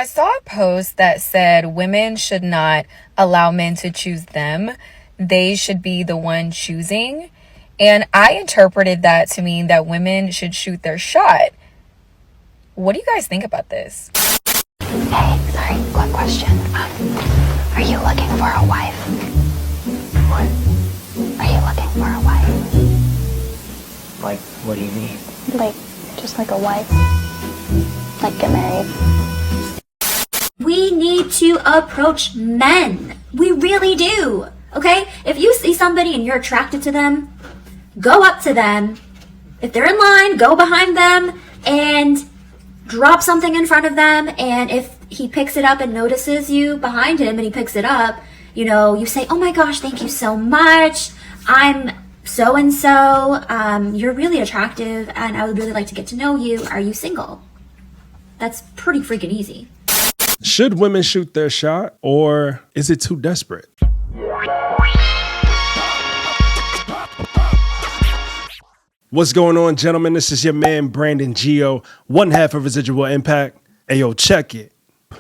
I saw a post that said women should not allow men to choose them. They should be the one choosing. And I interpreted that to mean that women should shoot their shot. What do you guys think about this? Hey, sorry, quick question. Are you looking for a wife? What? Are you looking for a wife? Like, what do you mean? Like, just like a wife? Like, get married? We need to approach men. We really do. Okay? If you see somebody and you're attracted to them, go up to them. If they're in line, go behind them and drop something in front of them. And if he picks it up and notices you behind him and he picks it up, you know, you say, oh my gosh, thank you so much. I'm so-and-so. You're really attractive and I would really like to get to know you. Are you single? That's pretty freaking easy. Should women shoot their shot, or is it too desperate? What's going on, gentlemen? This is your man, Brandon Geo, one half of Residual Impact. Hey, yo, check it.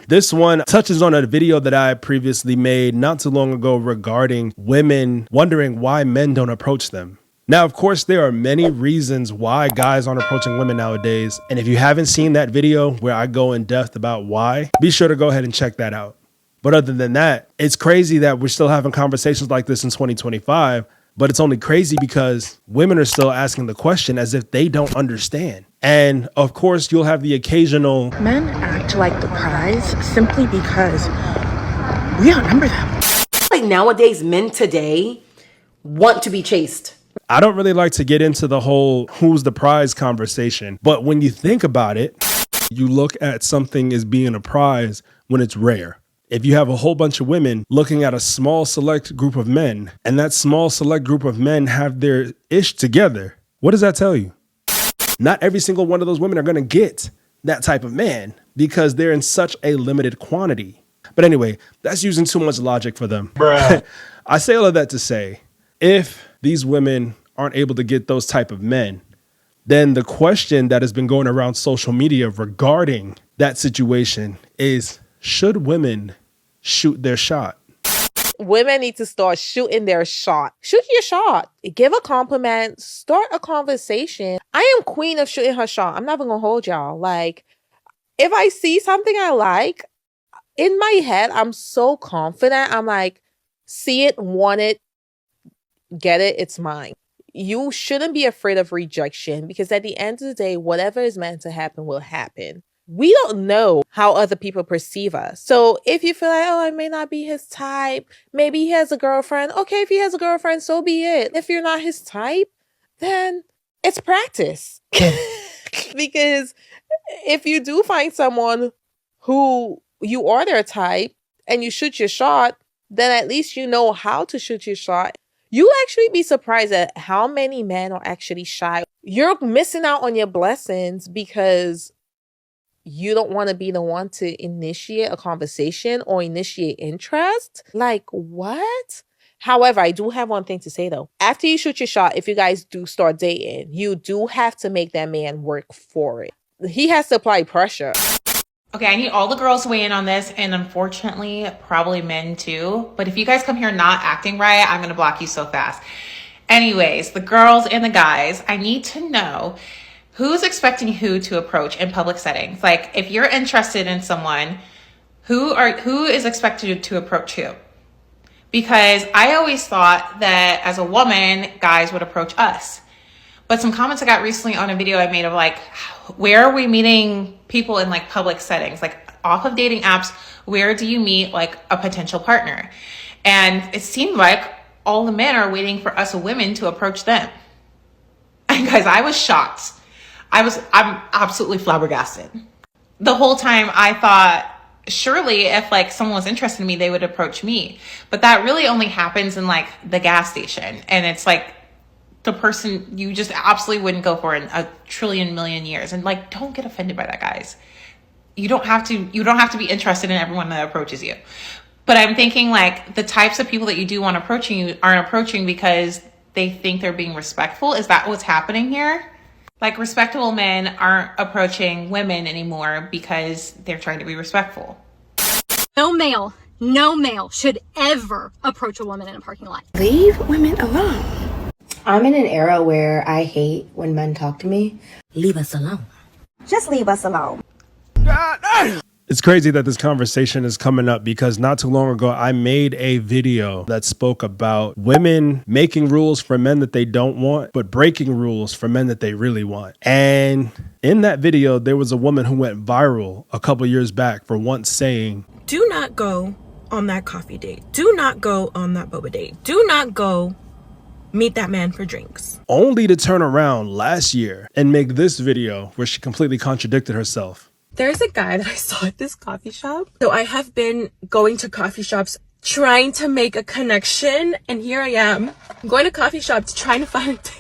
This one touches on a video that I previously made not too long ago regarding women wondering why men don't approach them. Now, of course, there are many reasons why guys aren't approaching women nowadays. And if you haven't seen that video where I go in depth about why, be sure to go ahead and check that out. But other than that, it's crazy that we're still having conversations like this in 2025. But it's only crazy because women are still asking the question as if they don't understand. And of course, you'll have the occasional men act like the prize simply because we outnumber them. Like nowadays, men today want to be chased. I don't really like to get into the whole who's the prize conversation, but when you think about it, you look at something as being a prize when it's rare. If you have a whole bunch of women looking at a small select group of men, and that small select group of men have their ish together, what does that tell you? Not every single one of those women are going to get that type of man because they're in such a limited quantity. But anyway, that's using too much logic for them. I say all of that to say, if these women aren't able to get those type of men, then the question that has been going around social media regarding that situation is, should women shoot their shot? Women need to start shooting their shot. Shoot your shot. Give a compliment. Start a conversation. I am queen of shooting her shot. I'm not even gonna hold y'all. Like, if I see something I like, in my head, I'm so confident. I'm like, see it, want it, get it, it's mine. You shouldn't be afraid of rejection because at the end of the day, whatever is meant to happen will happen. We don't know how other people perceive us. So if you feel like, oh, I may not be his type, maybe he has a girlfriend. Okay, if he has a girlfriend, so be it. If you're not his type, then it's practice. Because if you do find someone who you are their type and you shoot your shot, then at least you know how to shoot your shot. You'll actually be surprised at how many men are actually shy. You're missing out on your blessings because you don't want to be the one to initiate a conversation or initiate interest. Like, what? However, I do have one thing to say though. After you shoot your shot, if you guys do start dating, you do have to make that man work for it. He has to apply pressure. Okay, I need all the girls to weigh in on this, and unfortunately, probably men too. But if you guys come here not acting right, I'm gonna block you so fast. Anyways, the girls and the guys, I need to know who's expecting who to approach in public settings. Like, if you're interested in someone, who is expected to approach who? Because I always thought that as a woman, guys would approach us. But some comments I got recently on a video I made of like, where are we meeting people in like public settings? Like off of dating apps, where do you meet like a potential partner? And it seemed like all the men are waiting for us women to approach them. And guys, I was shocked. I'm absolutely flabbergasted. The whole time I thought, surely if like someone was interested in me, they would approach me. But that really only happens in like the gas station. And it's like the person you just absolutely wouldn't go for in a trillion million years. And like, don't get offended by that, guys. You don't have to be interested in everyone that approaches you. But I'm thinking like the types of people that you do want approaching you aren't approaching because they think they're being respectful. Is that what's happening here? Like, respectable men aren't approaching women anymore because they're trying to be respectful. No male should ever approach a woman in a parking lot. Leave women alone. I'm in an era where I hate when men talk to me. Leave us alone. Just leave us alone. It's crazy that this conversation is coming up because not too long ago, I made a video that spoke about women making rules for men that they don't want, but breaking rules for men that they really want. And in that video, there was a woman who went viral a couple years back for once saying, Do not go on that coffee date. Do not go on that boba date. Do not go meet that man for drinks. Only to turn around last year and make this video where she completely contradicted herself. There's a guy that I saw at this coffee shop. So I have been going to coffee shops trying to make a connection, and here I am. I'm going to coffee shops trying to find a date.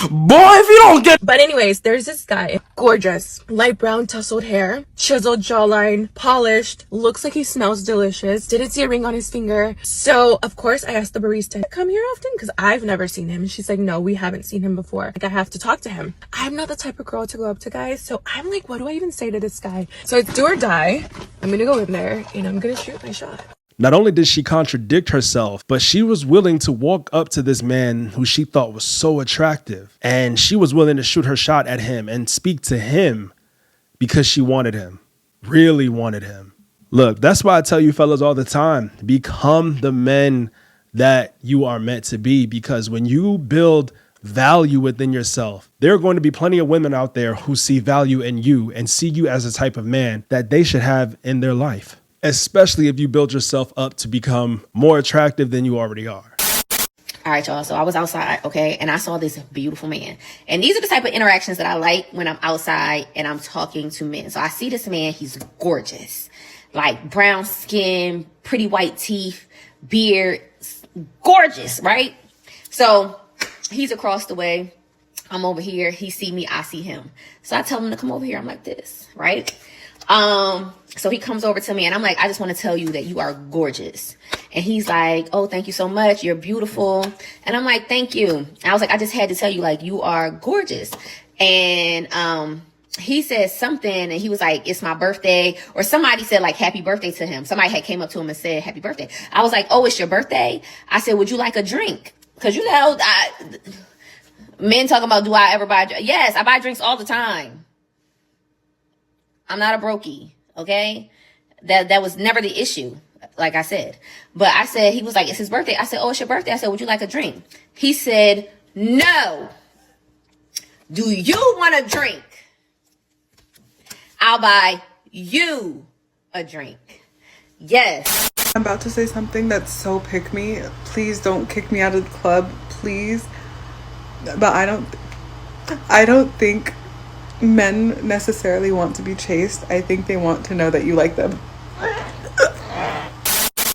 Boy, if you don't get... But anyways, there's this guy. Gorgeous. Light brown tousled hair. Chiseled jawline. Polished. Looks like he smells delicious. Didn't see a ring on his finger. So, of course, I asked the barista, come here often? Because I've never seen him. And she's like, no, we haven't seen him before. Like, I have to talk to him. I'm not the type of girl to go up to guys. So I'm like, what do I even say to this guy? So it's do or die. I'm going to go in there and I'm going to shoot my shot. Not only did she contradict herself, but she was willing to walk up to this man who she thought was so attractive. And she was willing to shoot her shot at him and speak to him because she wanted him, really wanted him. Look, that's why I tell you fellas all the time, become the men that you are meant to be, because when you build value within yourself, there are going to be plenty of women out there who see value in you and see you as a type of man that they should have in their life. Especially if you build yourself up to become more attractive than you already are. All right, y'all. So I was outside, okay, and I saw this beautiful man. And these are the type of interactions that I like when I'm outside and I'm talking to men. So I see this man. He's gorgeous. Like brown skin, pretty white teeth, beard, gorgeous, right? So he's across the way. I'm over here. He see me. I see him. So I tell him to come over here. I'm like this, right? So he comes over to me and I'm like, I just want to tell you that you are gorgeous. And he's like, oh, thank you so much. You're beautiful. And I'm like, thank you. And I was like, I just had to tell you, like, you are gorgeous. And, he said something and he was like, it's my birthday, or somebody said like happy birthday to him. Somebody had came up to him and said happy birthday. I was like, oh, it's your birthday. I said, would you like a drink? Cause you know, men talking about, do I ever buy? Yes, I buy drinks all the time. I'm not a brokey, okay? That was never the issue, like I said. But I said, he was like, it's his birthday. I said, oh, it's your birthday. I said, would you like a drink? He said, no. Do you want a drink? I'll buy you a drink. Yes. I'm about to say something that's so pick me. Please don't kick me out of the club, please. But I don't think men necessarily want to be chased. I think they want to know that you like them.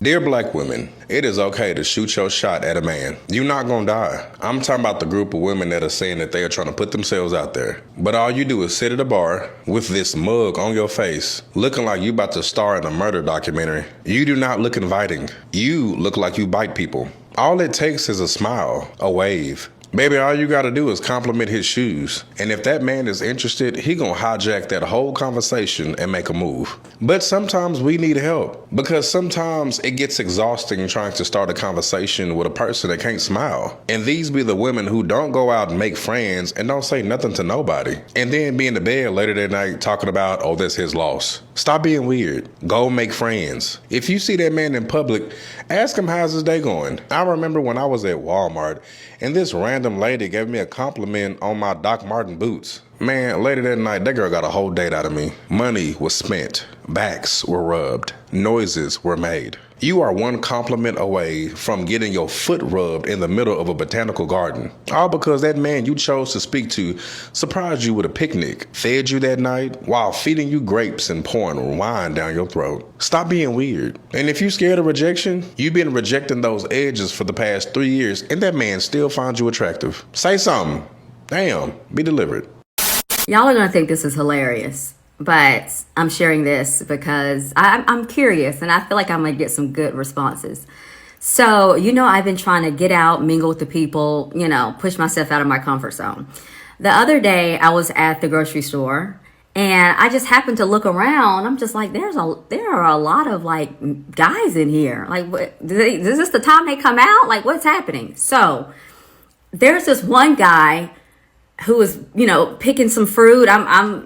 Dear black women, it is okay to shoot your shot at a man. You're not gonna die. I'm talking about the group of women that are saying that they are trying to put themselves out there. But all you do is sit at a bar with this mug on your face, looking like you about to star in a murder documentary. You do not look inviting. You look like you bite people. All it takes is a smile, a wave. Baby, all you gotta do is compliment his shoes. And if that man is interested, he gonna hijack that whole conversation and make a move. But sometimes we need help, because sometimes it gets exhausting trying to start a conversation with a person that can't smile. And these be the women who don't go out and make friends and don't say nothing to nobody. And then be in the bed later that night talking about, oh, that's his loss. Stop being weird. Go make friends. If you see that man in public, ask him how's his day going. I remember when I was at Walmart and this random lady gave me a compliment on my Doc Marten boots. Man, later that night, that girl got a whole date out of me. Money was spent. Backs were rubbed. Noises were made. You are one compliment away from getting your foot rubbed in the middle of a botanical garden. All because that man you chose to speak to surprised you with a picnic, fed you that night while feeding you grapes and pouring wine down your throat. Stop being weird. And if you're scared of rejection, you've been rejecting those edges for the past 3 years and that man still finds you attractive. Say something. Damn, be delivered. Y'all are gonna think this is hilarious, but I'm sharing this because I'm curious and I feel like I'm gonna get some good responses. So, I've been trying to get out, mingle with the people, push myself out of my comfort zone. The other day I was at the grocery store and I just happened to look around. I'm just like, there are a lot of like guys in here. Like, is this the time they come out? Like, what's happening? So there's this one guy who was, picking some fruit. I'm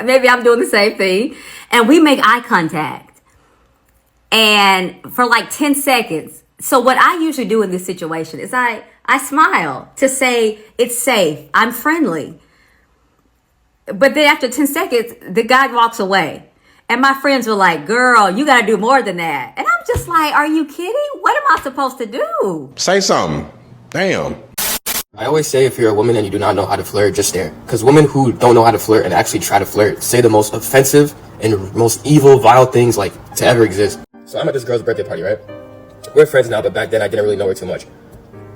maybe I'm doing the same thing. And we make eye contact. And for like 10 seconds. So what I usually do in this situation is I smile to say it's safe. I'm friendly. But then after 10 seconds, the guy walks away. And my friends were like, girl, you got to do more than that. And I'm just like, are you kidding? What am I supposed to do? Say something. Damn. I always say if you're a woman and you do not know how to flirt, just stare. Because women who don't know how to flirt and actually try to flirt say the most offensive and most evil, vile things like to ever exist. So I'm at this girl's birthday party, right? We're friends now, but back then I didn't really know her too much.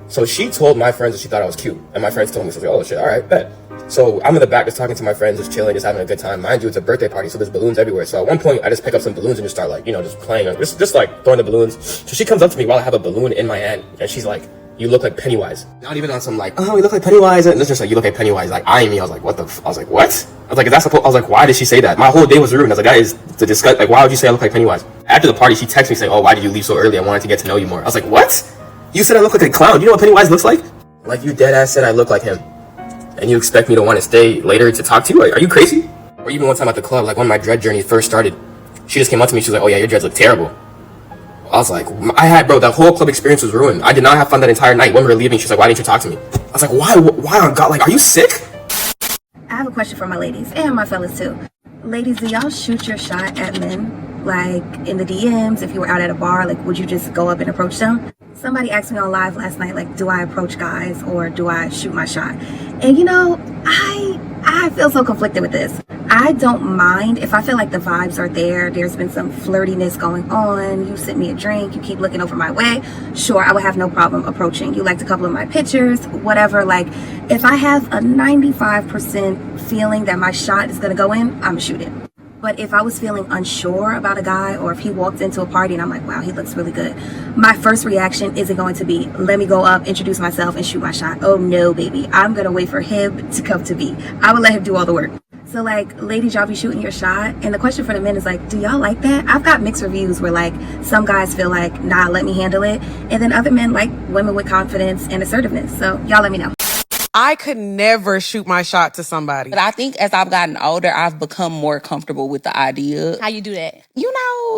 So she told my friends that she thought I was cute. And my friends told me, so I was like, oh shit, all right, bet. So I'm in the back just talking to my friends, just chilling, just having a good time. Mind you, it's a birthday party, so there's balloons everywhere. So at one point, I just pick up some balloons and just start like, just playing, just like throwing the balloons. So she comes up to me while I have a balloon in my hand, and she's like, you look like Pennywise. Not even on some like, oh, you look like Pennywise. And it's just like, you look like Pennywise, like eyeing me. I was like, what the I was like, what? I was like, is that supposed? I was like, why did she say that? My whole day was ruined. I was like, guys, to discuss, like, why would you say I look like Pennywise? After the party, she texted me saying, oh, why did you leave so early? I wanted to get to know you more. I was like, what? You said I look like a clown. You know what Pennywise looks like? Like, you dead ass said I look like him. And you expect me to want to stay later to talk to you? Are you crazy? Or even one time at the club, like when my dread journey first started, she just came up to me. She was like, oh yeah, your dreads look terrible. I was like, bro, that whole club experience was ruined. I did not have fun that entire night. When we were leaving, she's like, why didn't you talk to me? I was like, why on God, like, are you sick? I have a question for my ladies and my fellas too. Ladies, do y'all shoot your shot at men? Like in the DMs, if you were out at a bar, like would you just go up and approach them? Somebody asked me on live last night, like, do I approach guys or do I shoot my shot? And I feel so conflicted with this. I don't mind if I feel like the vibes are there. There's been some flirtiness going on. You sent me a drink. You keep looking over my way. Sure, I would have no problem approaching. You liked a couple of my pictures, whatever. Like, if I have a 95% feeling that my shot is going to go in, I'm going to shoot it. But if I was feeling unsure about a guy, or if he walked into a party and I'm like, wow, he looks really good, my first reaction isn't going to be, let me go up, introduce myself, and shoot my shot. Oh no, baby. I'm going to wait for him to come to me. I would let him do all the work. So like, ladies, y'all be shooting your shot. And the question for the men is like, do y'all like that? I've got mixed reviews where like, some guys feel like, nah, let me handle it. And then other men like women with confidence and assertiveness. So y'all let me know. I could never shoot my shot to somebody. But I think as I've gotten older, I've become more comfortable with the idea. How you do that?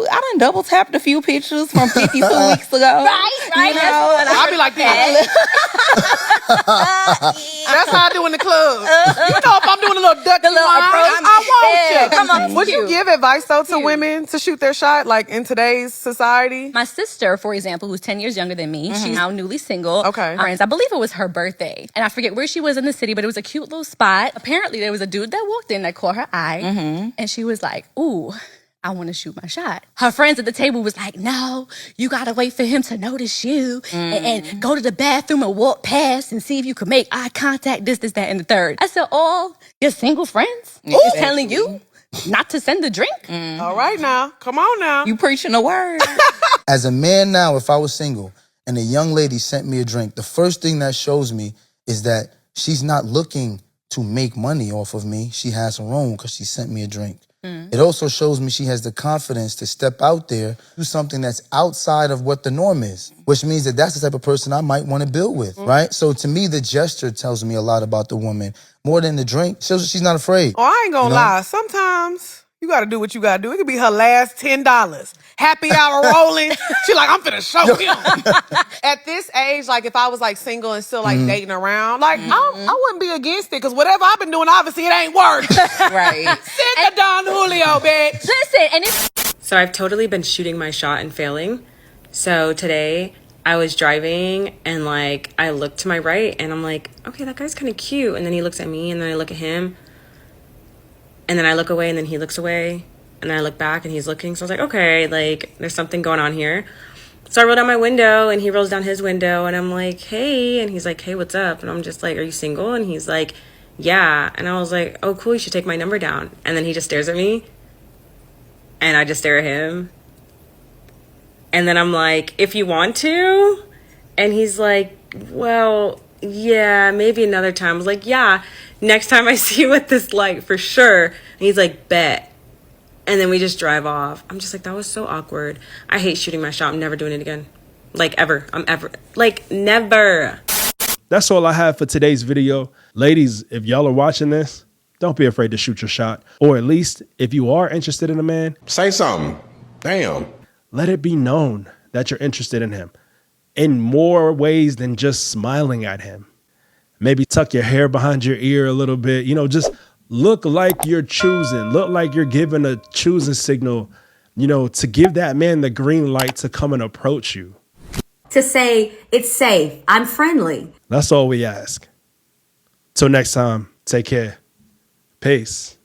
I done double tapped a few pictures from 52 weeks ago. Right. I'll be like that. That's how I do in the club. If I'm doing a little duck, I want you. Come on. Would you give advice though to women to shoot their shot, like in today's society? My sister, for example, who's 10 years younger than me, she's now newly single. Okay. Friends, I believe it was her birthday. And I forget where she was in the city, but it was a cute little spot. Apparently, there was a dude that walked in that caught her eye. And she was like, ooh, I want to shoot my shot. Her friends at the table was like, no, you got to wait for him to notice you and go to the bathroom and walk past and see if you can make eye contact, this, that, and the third. I said, all your single friends is telling you not to send the drink? All right now. Come on now. You preaching the word. As a man now, if I was single and a young lady sent me a drink, the first thing that shows me is that she's not looking to make money off of me. She has her own because she sent me a drink. It also shows me she has the confidence to step out there, do something that's outside of what the norm is, which means that that's the type of person I might want to build with, right? So to me, the gesture tells me a lot about the woman. More than the drink, shows she's not afraid. Oh, I ain't gonna lie. Sometimes you gotta do what you gotta do. It could be her last $10. Happy hour rolling. She like, I'm finna show him. At this age, like if I was like single and still like dating around, like I wouldn't be against it, because whatever I've been doing, obviously it ain't worked. Right. Send the Don Julio, bitch. Listen, and it's... So I've totally been shooting my shot and failing. So today I was driving and like I looked to my right and I'm like, okay, that guy's kind of cute. And then he looks at me and then I look at him. And then I look away and then he looks away. And then I look back and he's looking. So I was like, okay, like there's something going on here. So I roll down my window and he rolls down his window and I'm like, hey. And he's like, hey, what's up? And I'm just like, are you single? And he's like, yeah. And I was like, oh, cool, you should take my number down. And then he just stares at me and I just stare at him. And then I'm like, if you want to? And he's like, well, yeah, maybe another time. I was like, yeah, next time I see you at this light for sure. And he's like, bet. And then we just drive off. I'm just like, that was so awkward. I hate shooting my shot. I'm never doing it again. Like ever. Never. That's all I have for today's video. Ladies, if y'all are watching this, don't be afraid to shoot your shot. Or at least if you are interested in a man, say something. Damn. Let it be known that you're interested in him in more ways than just smiling at him. Maybe tuck your hair behind your ear a little bit. You know, just look like you're choosing. Look like you're giving a choosing signal, you know, to give that man the green light to come and approach you. To say, it's safe, I'm friendly. That's all we ask. Till next time, take care. Peace.